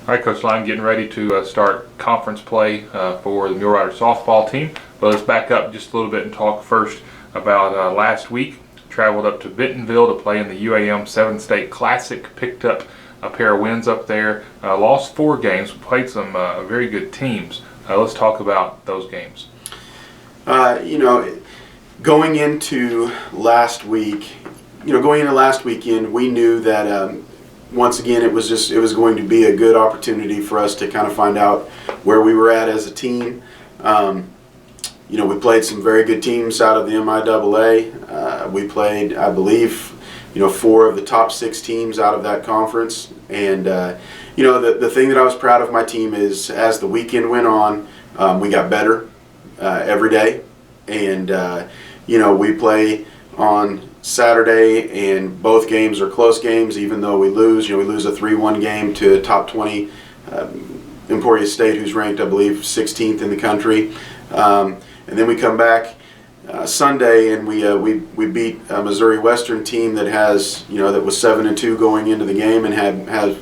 All right, Coach Line, getting ready to start conference play for the Mule Rider softball team. But let's back up just a little bit and talk first about last week. Traveled up to Bentonville to play in the UAM 7-State Classic. Picked up a pair of wins up there. Lost 4 games. Played some very good teams. Let's talk about those games. Going into last week, going into last weekend, we knew that once again it was going to be a good opportunity for us to kind of find out where we were at as a team. We played some very good teams out of the MIAA. We played, I believe, 4 of the top 6 teams out of that conference. And the thing that I was proud of my team is as the weekend went on, we got better every day. And we play on Saturday, and both games are close games. Even though we lose, we lose a 3-1 game to a top 20 Emporia State, who's ranked, I believe, 16th in the country. And then we come back Sunday, and we beat a Missouri Western team that has that was 7-2 going into the game, and has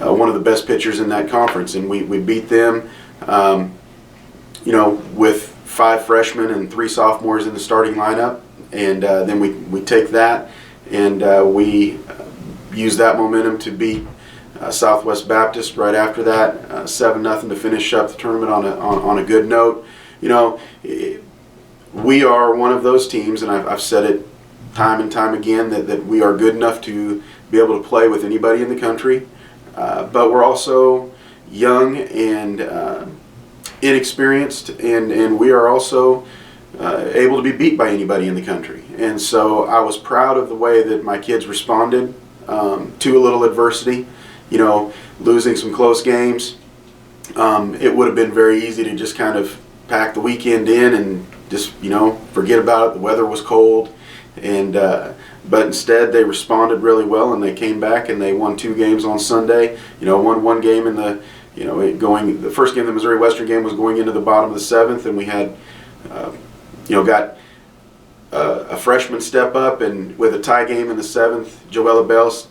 one of the best pitchers in that conference, and we beat them. With 5 freshmen and 3 sophomores in the starting lineup, and then we take that and we use that momentum to beat Southwest Baptist right after that, 7-0 to finish up the tournament on a good note. We are one of those teams, and I've said it time and time again, that we are good enough to be able to play with anybody in the country, but we're also young and inexperienced, and we are also able to be beat by anybody in the country. And so I was proud of the way that my kids responded to a little adversity, losing some close games. It would have been very easy to just kind of pack the weekend in and just forget about it. The weather was cold, and but instead they responded really well, and they came back and they won 2 games on Sunday. Won 1 game in the the first game, the Missouri Western game, was going into the bottom of the 7th, and we had got a freshman step up, and with a tie game in the 7th, Joella Bells,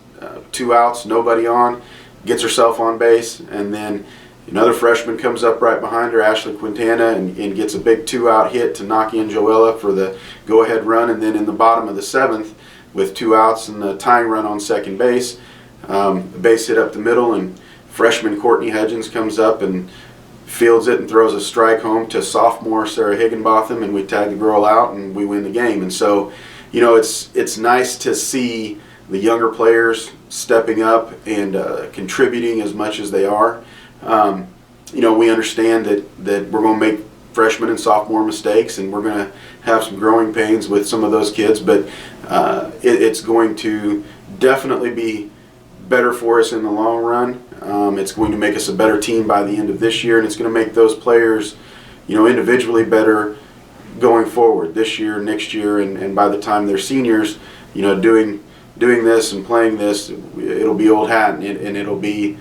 2 outs, nobody on, gets herself on base, and then another freshman comes up right behind her, Ashley Quintana, and gets a big 2-out hit to knock in Joella for the go-ahead run. And then in the bottom of the 7th, with 2 outs and the tying run on second base, the base hit up the middle, and freshman Courtney Hudgens comes up and fields it and throws a strike home to sophomore Sarah Higginbotham, and we tag the girl out and we win the game. And so, it's nice to see the younger players stepping up and contributing as much as they are. We understand that we're going to make freshman and sophomore mistakes, and we're going to have some growing pains with some of those kids, but it's going to definitely be better for us in the long run. It's going to make us a better team by the end of this year, and it's going to make those players, individually better going forward this year, next year, and by the time they're seniors, doing this and playing this, it'll be old hat, and it'll be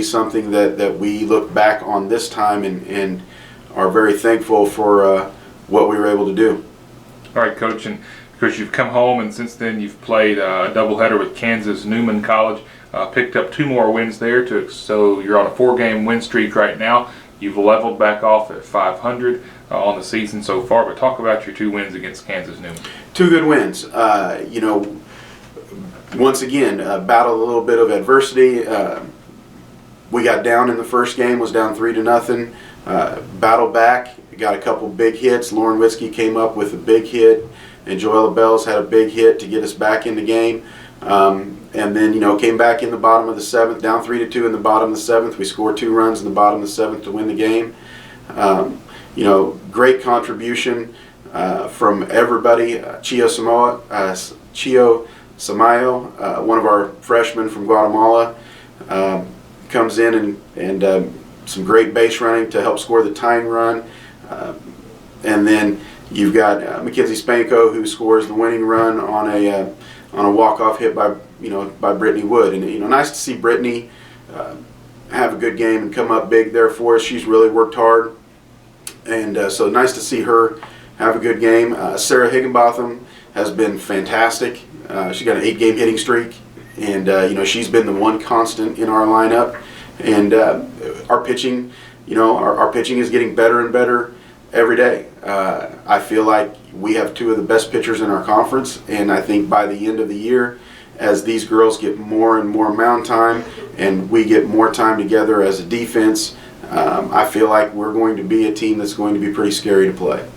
something that we look back on this time and are very thankful for what we were able to do. All right, Coach, and because you've come home, and since then you've played a doubleheader with Kansas Newman College, picked up 2 more wins there, so you're on a 4-game win streak right now. You've leveled back off at 500 on the season so far, but talk about your 2 wins against Kansas Newman. 2 good wins. Once again, battled a little bit of adversity. We got down in the first game, was down 3-0. Battled back, got a couple big hits. Lauren Witzke came up with a big hit, and Joella Bells had a big hit to get us back in the game. And then, came back in the bottom of the 7th, down 3-2 in the bottom of the 7th. We scored 2 runs in the bottom of the 7th to win the game. Great contribution from everybody. Chio Samayo, one of our freshmen from Guatemala, comes in and some great base running to help score the tying run. And then you've got Mackenzie Spanko, who scores the winning run on a walk-off hit by Brittany Wood. And nice to see Brittany have a good game and come up big there for us. She's really worked hard, and so nice to see her have a good game. Sarah Higginbotham has been fantastic. She got an 8-game hitting streak, and she's been the one constant in our lineup. And our pitching, our pitching is getting better and better every day. I feel like we have two of the best pitchers in our conference, and I think by the end of the year, as these girls get more and more mound time and we get more time together as a defense, I feel like we're going to be a team that's going to be pretty scary to play.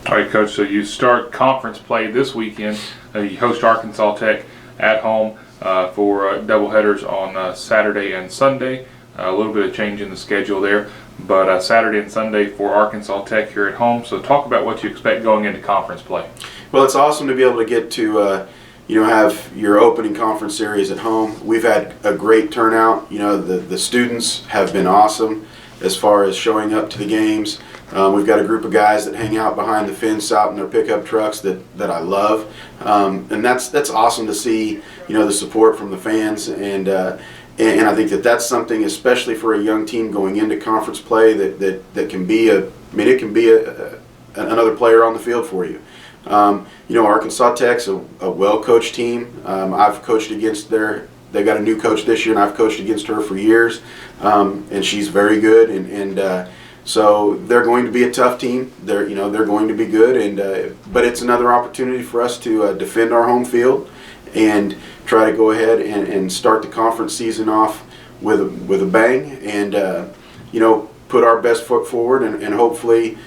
All right, Coach, so you start conference play this weekend. You host Arkansas Tech at home for doubleheaders on Saturday and Sunday. A little bit of change in the schedule there, but Saturday and Sunday for Arkansas Tech here at home. So talk about what you expect going into conference play. Well, it's awesome to be able to get to have your opening conference series at home. We've had a great turnout. The students have been awesome as far as showing up to the games. We've got a group of guys that hang out behind the fence out in their pickup trucks that I love, and that's awesome to see. The support from the fans, and I think that's something, especially for a young team going into conference play, that can be it can be another player on the field for you. Arkansas Tech's a well-coached team. I've coached against they got a new coach this year, and I've coached against her for years, and she's very good, and so they're going to be a tough team. They're going to be good, but it's another opportunity for us to defend our home field and try to go ahead and start the conference season off with a bang, and put our best foot forward, and hopefully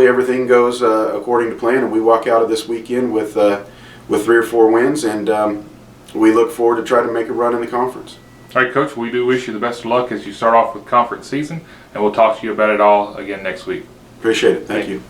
everything goes according to plan, and we walk out of this weekend with 3 or 4 wins, and we look forward to try to make a run in the conference. All right, Coach, we do wish you the best of luck as you start off with conference season, and we'll talk to you about it all again next week. Appreciate it. Thank you.